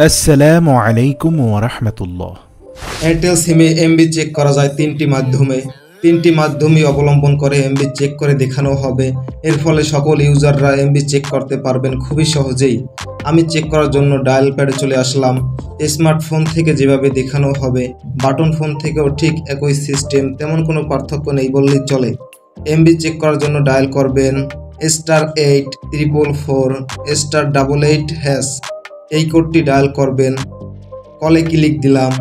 আসসালামু আলাইকুম ওয়া রাহমাতুল্লাহ। এয়ারটেল সিমে এমবি চেক করা যায় তিনটি মাধ্যমই অবলম্বন করে এমবি চেক করে দেখানো হবে। এর ফলে সকল ইউজাররা এমবি চেক করতে পারবেন খুবই সহজেই। আমি চেক করার জন্য ডায়াল প্যাডে চলে আসলাম। স্মার্টফোন থেকে যেভাবে দেখানো হবে বাটন ফোন থেকেও ঠিক একই সিস্টেম, তেমন কোনো পার্থক্য নেই বললেই চলে। এমবি চেক করার জন্য ডায়াল করবেন *84444*88#। এই কোডটি ডায়াল করবেন, কলে ক্লিক দিলাম।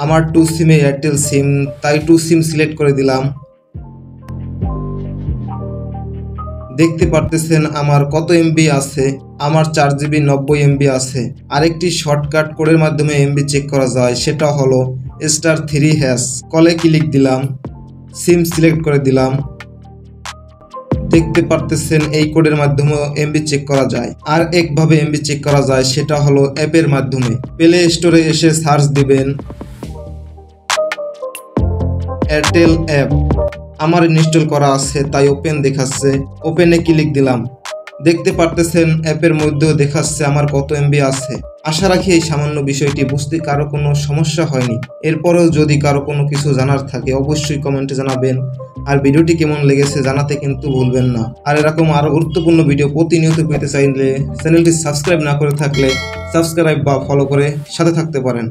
আমার 2 সিমে এয়ারটেল সিম, তাই 2 সিম সিলেক্ট করে দিলাম। দেখতে পারতেছেন আমার কত এমবি আছে। আমার 4GB 90 এমবি আছে। আরেকটি শর্টকাট কোডের মাধ্যমে এমবি চেক করা যায়, সেটা হলো *3#। কলে ক্লিক দিলাম, সিম সিলেক্ট করে দিলাম। দেখতে পারতেছেন এই কোডের মাধ্যমে এমবি চেক করা যায়। আর একভাবে এমবি চেক করা যায়, সেটা হলো অ্যাপের মাধ্যমে। প্লে স্টোরে এসে সার্চ দিবেন এয়ারটেল অ্যাপ। আমার ইনস্টল করা আছে তাই ওপেন দেখাচ্ছে, ওপেনে ক্লিক দিলাম। দেখতে পারতেছেন অ্যাপের মধ্যেও দেখাচ্ছে আমার কত এমবি আছে। আশা রাখি এই সামান্য বিষয়টি বুঝতে কারো কোনো সমস্যা হয়নি। এরপরেও যদি কারো কোনো কিছু জানার থাকে অবশ্যই কমেন্টে জানাবেন। আর ভিডিওটি কেমন লেগেছে জানাতে কিন্তু ভুলবেন না। আর এরকম আরো গুরুত্বপূর্ণ ভিডিও প্রতিনিয়ত পেতে চাইলে চ্যানেলটি সাবস্ক্রাইব না করে থাকলে সাবস্ক্রাইব বা ফলো করে সাথে থাকতে পারেন।